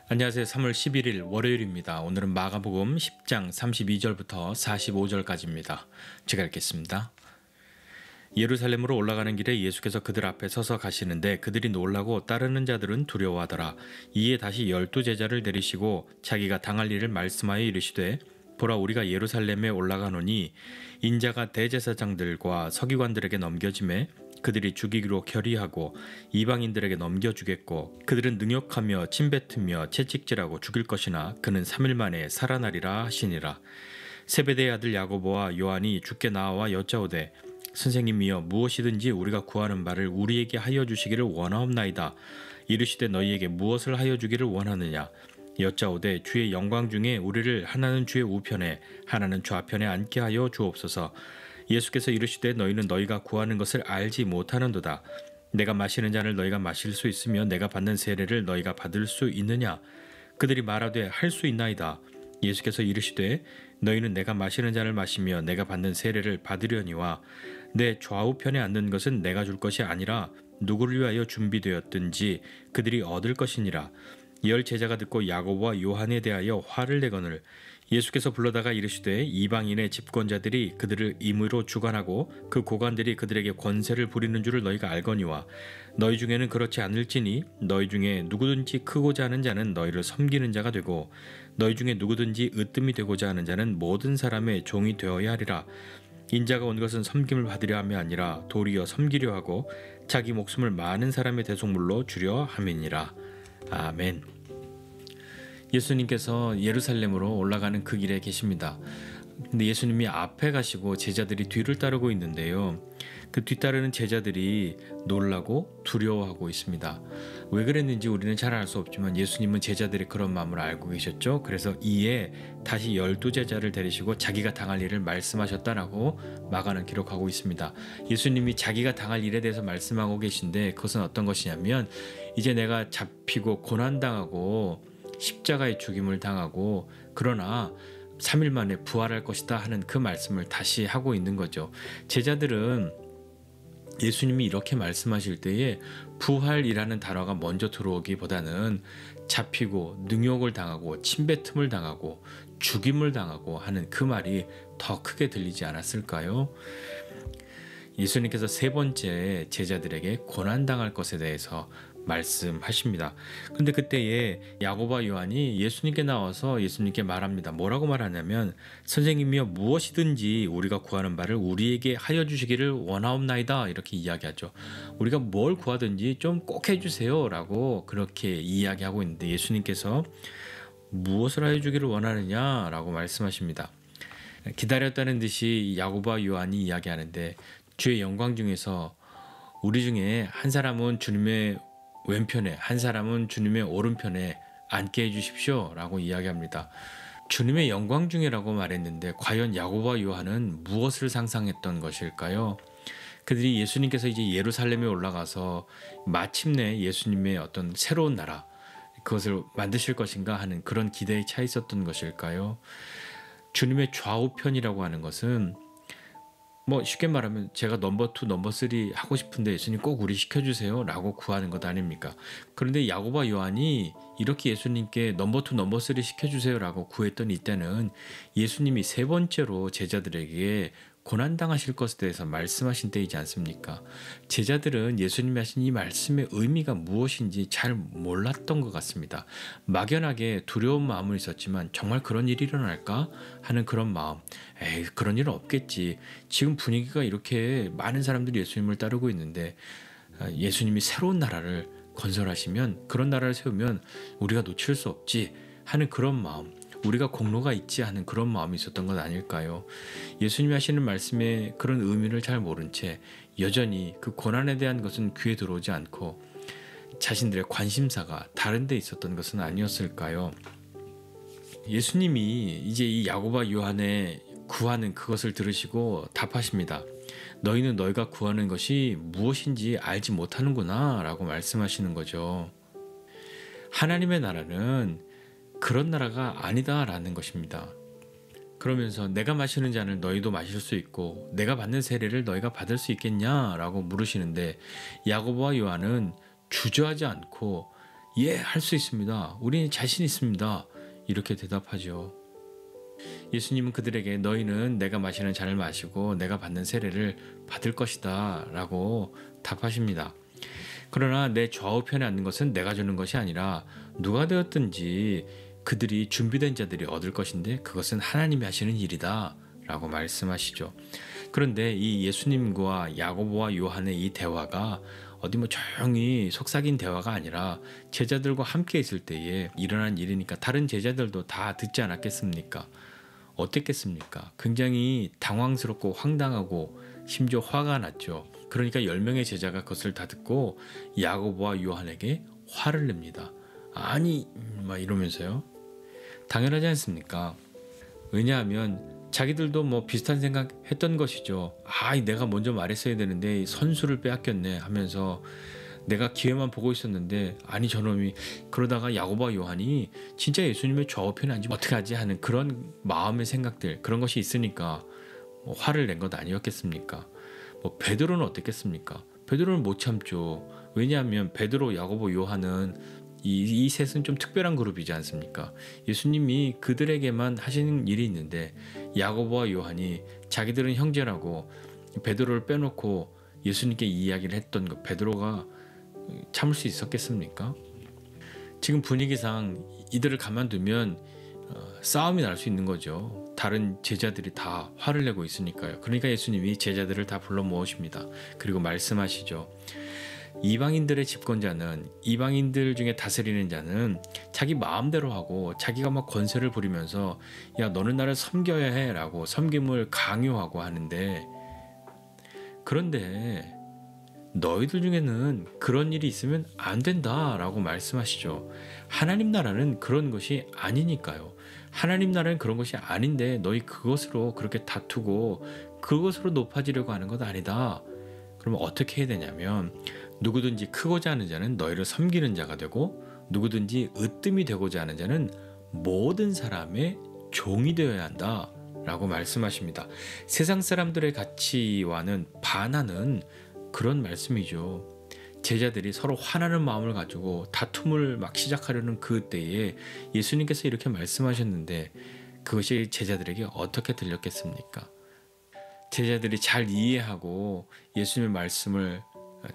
안녕하세요. 3월 11일 월요일입니다. 오늘은 마가복음 10장 32절부터 45절까지입니다. 제가 읽겠습니다. 예루살렘으로 올라가는 길에 예수께서 그들 앞에 서서 가시는데 그들이 놀라고 따르는 자들은 두려워하더라. 이에 다시 12제자를 내리시고 자기가 당할 일을 말씀하여 이르시되 보라, 우리가 예루살렘에 올라가노니 인자가 대제사장들과 서기관들에게 넘겨지매 그들이 죽이기로 결의하고 이방인들에게 넘겨주겠고 그들은 능욕하며 침뱉으며 채찍질하고 죽일 것이나 그는 3일 만에 살아나리라 하시니라. 세베대의 아들 야고보와 요한이 주께 나와 여짜오되 선생님이여, 무엇이든지 우리가 구하는 바를 우리에게 하여 주시기를 원하옵나이다. 이르시되 너희에게 무엇을 하여 주기를 원하느냐. 여짜오되 주의 영광 중에 우리를 하나는 주의 우편에 하나는 좌편에 앉게 하여 주옵소서. 예수께서 이르시되 너희는 너희가 구하는 것을 알지 못하는도다. 내가 마시는 잔을 너희가 마실 수 있으며 내가 받는 세례를 너희가 받을 수 있느냐. 그들이 말하되 할 수 있나이다. 예수께서 이르시되 너희는 내가 마시는 잔을 마시며 내가 받는 세례를 받으려니와 내 좌우편에 앉는 것은 내가 줄 것이 아니라 누구를 위하여 준비되었든지 그들이 얻을 것이니라. 10제자가 듣고 야고보와 요한에 대하여 화를 내거늘 예수께서 불러다가 이르시되 이방인의 집권자들이 그들을 임의로 주관하고 그 고관들이 그들에게 권세를 부리는 줄을 너희가 알거니와 너희 중에는 그렇지 않을지니 너희 중에 누구든지 크고자 하는 자는 너희를 섬기는 자가 되고 너희 중에 누구든지 으뜸이 되고자 하는 자는 모든 사람의 종이 되어야 하리라. 인자가 온 것은 섬김을 받으려 함이 아니라 도리어 섬기려 하고 자기 목숨을 많은 사람의 대속물로 주려 함이니라. 아멘. 예수님께서 예루살렘으로 올라가는 그 길에 계십니다. 근데 예수님이 앞에 가시고 제자들이 뒤를 따르고 있는데요. 그 뒤따르는 제자들이 놀라고 두려워하고 있습니다. 왜 그랬는지 우리는 잘 알 수 없지만 예수님은 제자들의 그런 마음을 알고 계셨죠. 그래서 이에 다시 12제자를 데리시고 자기가 당할 일을 말씀하셨다라고 마가는 기록하고 있습니다. 예수님이 자기가 당할 일에 대해서 말씀하고 계신데 그것은 어떤 것이냐면 이제 내가 잡히고 고난당하고 십자가의 죽임을 당하고 그러나 3일 만에 부활할 것이다 하는 그 말씀을 다시 하고 있는 거죠. 제자들은 예수님이 이렇게 말씀하실 때에 부활이라는 단어가 먼저 들어오기보다는 잡히고 능욕을 당하고 침뱉음을 당하고 죽임을 당하고 하는 그 말이 더 크게 들리지 않았을까요? 예수님께서 세 번째 제자들에게 고난당할 것에 대해서 말씀하십니다. 근데 그때에 야고보와 요한이 예수님께 나와서 예수님께 말합니다. 뭐라고 말하냐면 선생님이여, 무엇이든지 우리가 구하는 바를 우리에게 하여 주시기를 원하옵나이다. 이렇게 이야기하죠. 우리가 뭘 구하든지 좀 꼭 해주세요 라고 그렇게 이야기하고 있는데 예수님께서 무엇을 하여 주기를 원하느냐 라고 말씀하십니다. 기다렸다는 듯이 야고보와 요한이 이야기하는데 주의 영광 중에서 우리 중에 한 사람은 주님의 왼편에 한 사람은 주님의 오른편에 앉게 해주십시오 라고 이야기합니다. 주님의 영광 중이라고 말했는데 과연 야고보와 요한은 무엇을 상상했던 것일까요? 그들이 예수님께서 이제 예루살렘에 올라가서 마침내 예수님의 어떤 새로운 나라 그것을 만드실 것인가 하는 그런 기대에 차 있었던 것일까요? 주님의 좌우편이라고 하는 것은 쉽게 말하면 제가 넘버 2, 넘버 3 하고 싶은데 예수님 꼭 우리 시켜주세요 라고 구하는 것 아닙니까? 그런데 야고보와 요한이 이렇게 예수님께 넘버 2, 넘버 3 시켜주세요 라고 구했던 이때는 예수님이 세 번째로 제자들에게 고난당하실 것에 대해서 말씀하신 때이지 않습니까? 제자들은 예수님이 하신 이 말씀의 의미가 무엇인지 잘 몰랐던 것 같습니다. 막연하게 두려운 마음은 있었지만 정말 그런 일이 일어날까 하는 그런 마음, 그런 일은 없겠지. 지금 분위기가 이렇게 많은 사람들이 예수님을 따르고 있는데 예수님이 새로운 나라를 건설하시면 그런 나라를 세우면 우리가 놓칠 수 없지 하는 그런 마음, 우리가 공로가 있지 하는 그런 마음이 있었던 것 아닐까요? 예수님이 하시는 말씀의 그런 의미를 잘 모른 채 여전히 그 고난에 대한 것은 귀에 들어오지 않고 자신들의 관심사가 다른 데 있었던 것은 아니었을까요? 예수님이 이제 이 야고보와 요한의 구하는 그것을 들으시고 답하십니다. 너희는 너희가 구하는 것이 무엇인지 알지 못하는구나 라고 말씀하시는 거죠. 하나님의 나라는 그런 나라가 아니다라는 것입니다. 그러면서 내가 마시는 잔을 너희도 마실 수 있고 내가 받는 세례를 너희가 받을 수 있겠냐라고 물으시는데 야고보와 요한은 주저하지 않고 예, 할 수 있습니다. 우리는 자신 있습니다. 이렇게 대답하죠. 예수님은 그들에게 너희는 내가 마시는 잔을 마시고 내가 받는 세례를 받을 것이다 라고 답하십니다. 그러나 내 좌우편에 앉는 것은 내가 주는 것이 아니라 누가 되었든지 그들이 준비된 자들이 얻을 것인데 그것은 하나님이 하시는 일이다 라고 말씀하시죠. 그런데 이 예수님과 야고보와 요한의 이 대화가 어디 뭐 조용히 속삭인 대화가 아니라 제자들과 함께 있을 때에 일어난 일이니까 다른 제자들도 다 듣지 않았겠습니까? 어땠겠습니까? 굉장히 당황스럽고 황당하고 심지어 화가 났죠. 그러니까 10명의 제자가 그것을 다 듣고 야고보와 요한에게 화를 냅니다. 아니 막 이러면서요. 당연하지 않습니까? 왜냐하면 자기들도 뭐 비슷한 생각했던 것이죠. 내가 먼저 말했어야 되는데 선수를 빼앗겼네 하면서 내가 기회만 보고 있었는데 아니 저놈이 그러다가 야고보와 요한이 진짜 예수님의 좌우편에 앉으면 어떡하지 하는 그런 마음의 생각들 그런 것이 있으니까 뭐 화를 낸 것 아니었겠습니까? 뭐 베드로는 어땠겠습니까? 베드로는 못 참죠. 왜냐하면 베드로, 야고보, 요한은 이 셋은 좀 특별한 그룹이지 않습니까? 예수님이 그들에게만 하시는 일이 있는데 야고보와 요한이 자기들은 형제라고 베드로를 빼놓고 예수님께 이 이야기를 했던 것 베드로가 참을 수 있었겠습니까? 지금 분위기상 이들을 가만두면 싸움이 날 수 있는 거죠. 다른 제자들이 다 화를 내고 있으니까요. 그러니까 예수님이 제자들을 다 불러 모으십니다. 그리고 말씀하시죠. 이방인들의 집권자는 이방인들 중에 다스리는 자는 자기 마음대로 하고 자기가 막 권세를 부리면서 야 너는 나를 섬겨야 해 라고 섬김을 강요하고 하는데 그런데 너희들 중에는 그런 일이 있으면 안 된다 라고 말씀하시죠. 하나님 나라는 그런 것이 아니니까요. 하나님 나라는 그런 것이 아닌데 너희 그것으로 그렇게 다투고 그것으로 높아지려고 하는 것 아니다. 그러면 어떻게 해야 되냐면 누구든지 크고자 하는 자는 너희를 섬기는 자가 되고 누구든지 으뜸이 되고자 하는 자는 모든 사람의 종이 되어야 한다 라고 말씀하십니다. 세상 사람들의 가치와는 반하는 그런 말씀이죠. 제자들이 서로 화나는 마음을 가지고 다툼을 막 시작하려는 그때에 예수님께서 이렇게 말씀하셨는데 그것이 제자들에게 어떻게 들렸겠습니까? 제자들이 잘 이해하고 예수님의 말씀을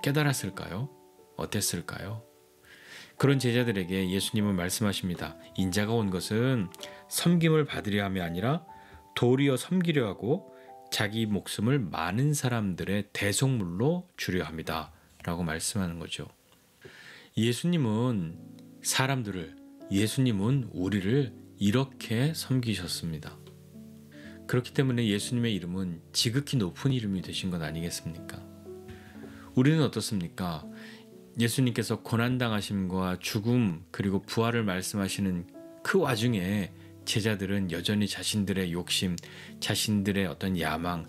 깨달았을까요? 어땠을까요? 그런 제자들에게 예수님은 말씀하십니다. 인자가 온 것은 섬김을 받으려 함이 아니라 도리어 섬기려 하고 자기 목숨을 많은 사람들의 대속물로 주려 합니다. 라고 말씀하는 거죠. 예수님은 우리를 이렇게 섬기셨습니다. 그렇기 때문에 예수님의 이름은 지극히 높은 이름이 되신 것 아니겠습니까? 우리는 어떻습니까? 예수님께서 고난당하심과 죽음 그리고 부활을 말씀하시는 그 와중에 제자들은 여전히 자신들의 욕심, 자신들의 어떤 야망,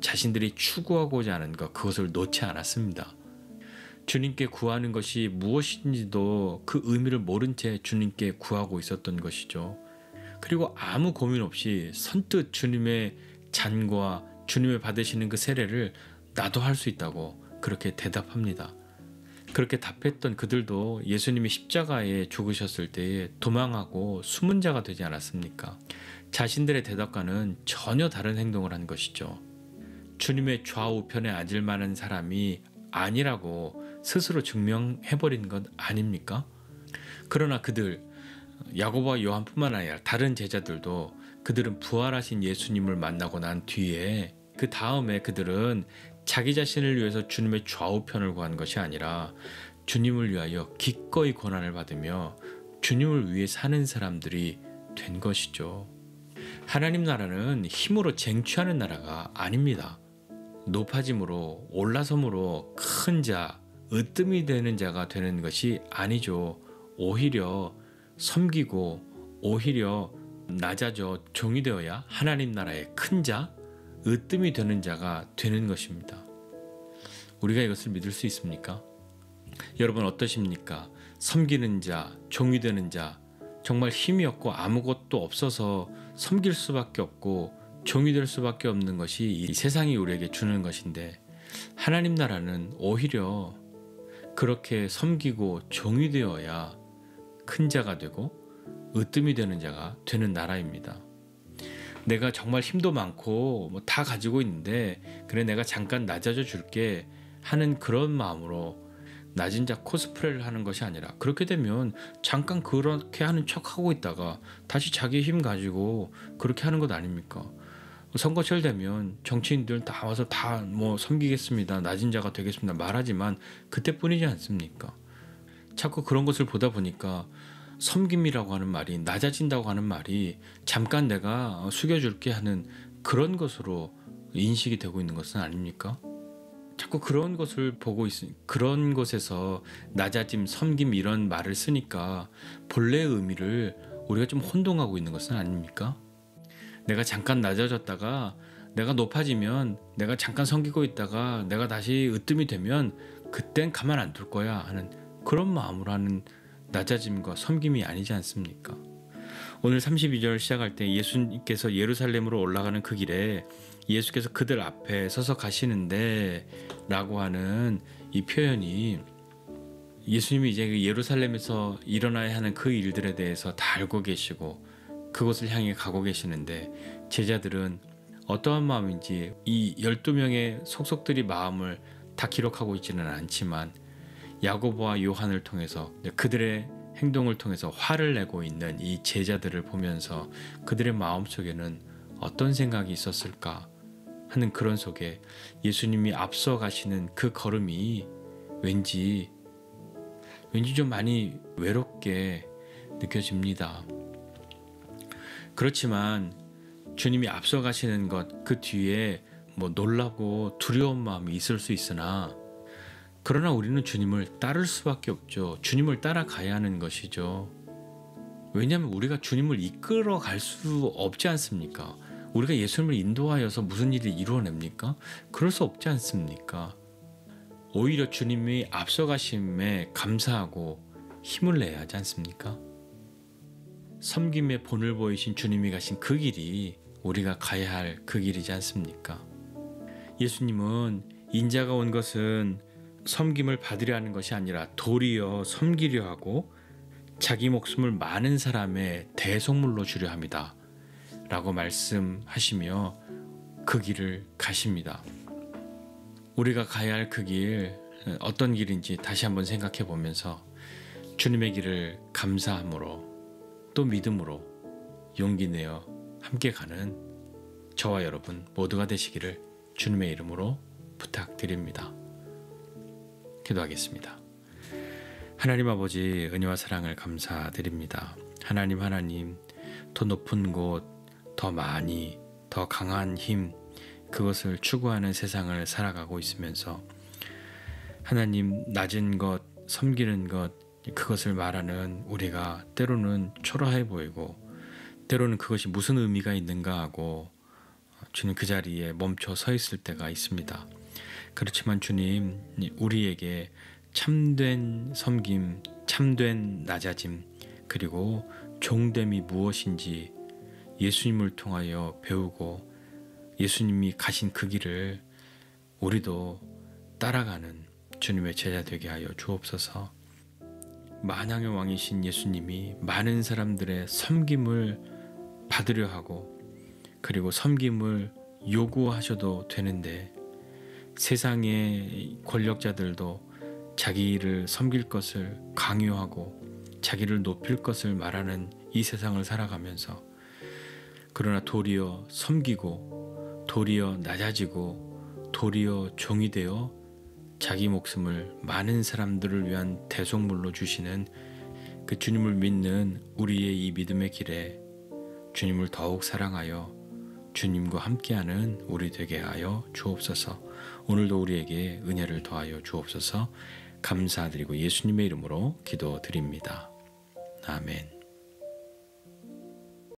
자신들이 추구하고자 하는 것 그것을 놓지 않았습니다. 주님께 구하는 것이 무엇인지도 그 의미를 모른 채 주님께 구하고 있었던 것이죠. 그리고 아무 고민 없이 선뜻 주님의 잔과 주님의 받으시는 그 세례를 나도 할 수 있다고 그렇게 대답합니다. 그렇게 답했던 그들도 예수님이 십자가에 죽으셨을 때에 도망하고 숨은 자가 되지 않았습니까? 자신들의 대답과는 전혀 다른 행동을 한 것이죠. 주님의 좌우편에 앉을 만한 사람이 아니라고 스스로 증명해버린 것 아닙니까? 그러나 그들 야고보와 요한뿐만 아니라 다른 제자들도 그들은 부활하신 예수님을 만나고 난 뒤에 그 다음에 그들은 자기 자신을 위해서 주님의 좌우편을 구한 것이 아니라 주님을 위하여 기꺼이 고난을 받으며 주님을 위해 사는 사람들이 된 것이죠. 하나님 나라는 힘으로 쟁취하는 나라가 아닙니다. 높아짐으로 올라섬으로 큰 자, 으뜸이 되는 자가 되는 것이 아니죠. 오히려 섬기고 오히려 낮아져 종이 되어야 하나님 나라의 큰 자, 으뜸이 되는 자가 되는 것입니다. 우리가 이것을 믿을 수 있습니까? 여러분 어떠십니까? 섬기는 자, 종이 되는 자, 정말 힘이 없고 아무것도 없어서 섬길 수밖에 없고 종이 될 수밖에 없는 것이 이 세상이 우리에게 주는 것인데 하나님 나라는 오히려 그렇게 섬기고 종이 되어야 큰 자가 되고 으뜸이 되는 자가 되는 나라입니다. 내가 정말 힘도 많고 뭐 다 가지고 있는데 그래 내가 잠깐 낮아져 줄게 하는 그런 마음으로 낮은 자 코스프레를 하는 것이 아니라, 그렇게 되면 잠깐 그렇게 하는 척하고 있다가 다시 자기 힘 가지고 그렇게 하는 것 아닙니까? 선거철 되면 정치인들 다 와서 다 뭐 섬기겠습니다, 낮은 자가 되겠습니다 말하지만 그때뿐이지 않습니까? 자꾸 그런 것을 보다 보니까 섬김이라고 하는 말이, 낮아진다고 하는 말이 잠깐 내가 숙여줄게 하는 그런 것으로 인식이 되고 있는 것은 아닙니까? 자꾸 그런 것을 보고 그런 것에서 낮아짐, 섬김 이런 말을 쓰니까 본래의 의미를 우리가 좀 혼동하고 있는 것은 아닙니까? 내가 잠깐 낮아졌다가 내가 높아지면, 내가 잠깐 섬기고 있다가 내가 다시 으뜸이 되면 그땐 가만 안 둘 거야 하는 그런 마음으로 하는 낮아짐과 섬김이 아니지 않습니까? 오늘 32절 시작할 때 예수님께서 예루살렘으로 올라가는 그 길에 예수께서 그들 앞에 서서 가시는데 라고 하는 이 표현이, 예수님이 이제 예루살렘에서 일어나야 하는 그 일들에 대해서 다 알고 계시고 그곳을 향해 가고 계시는데, 제자들은 어떠한 마음인지 이 12명의 속속들이 마음을 다 기록하고 있지는 않지만 야고보와 요한을 통해서, 그들의 행동을 통해서 화를 내고 있는 이 제자들을 보면서 그들의 마음속에는 어떤 생각이 있었을까 하는 그런 속에 예수님이 앞서 가시는 그 걸음이 왠지 좀 많이 외롭게 느껴집니다. 그렇지만 주님이 앞서 가시는 것 그 뒤에 뭐 놀라고 두려운 마음이 있을 수 있으나, 그러나 우리는 주님을 따를 수밖에 없죠. 주님을 따라가야 하는 것이죠. 왜냐하면 우리가 주님을 이끌어 갈 수 없지 않습니까? 우리가 예수님을 인도하여서 무슨 일을 이루어냅니까? 그럴 수 없지 않습니까? 오히려 주님이 앞서가심에 감사하고 힘을 내야 하지 않습니까? 섬김의 본을 보이신 주님이 가신 그 길이 우리가 가야 할 그 길이지 않습니까? 예수님은 인자가 온 것은 섬김을 받으려 하는 것이 아니라 도리어 섬기려 하고 자기 목숨을 많은 사람의 대속물로 주려 합니다 라고 말씀하시며 그 길을 가십니다. 우리가 가야 할 그 길, 어떤 길인지 다시 한번 생각해 보면서 주님의 길을 감사함으로 또 믿음으로 용기 내어 함께 가는 저와 여러분 모두가 되시기를 주님의 이름으로 부탁드립니다. 기도하겠습니다. 하나님 아버지, 은혜와 사랑을 감사드립니다. 하나님, 더 높은 곳, 더 많이, 더 강한 힘, 그것을 추구하는 세상을 살아가고 있으면서 하나님, 낮은 것, 섬기는 것, 그것을 말하는 우리가 때로는 초라해 보이고 때로는 그것이 무슨 의미가 있는가 하고 주님 그 자리에 멈춰 서 있을 때가 있습니다. 그렇지만 주님, 우리에게 참된 섬김, 참된 낮아짐, 그리고 종됨이 무엇인지 예수님을 통하여 배우고 예수님이 가신 그 길을 우리도 따라가는 주님의 제자 되게 하여 주옵소서. 만왕의 왕이신 예수님이 많은 사람들의 섬김을 받으려 하고 그리고 섬김을 요구하셔도 되는데, 세상의 권력자들도 자기를 섬길 것을 강요하고 자기를 높일 것을 말하는 이 세상을 살아가면서, 그러나 도리어 섬기고 도리어 낮아지고 도리어 종이 되어 자기 목숨을 많은 사람들을 위한 대속물로 주시는 그 주님을 믿는 우리의 이 믿음의 길에 주님을 더욱 사랑하여 주님과 함께하는 우리 되게 하여 주옵소서. 오늘도 우리에게 은혜를 더하여 주옵소서. 감사드리고 예수님의 이름으로 기도드립니다. 아멘.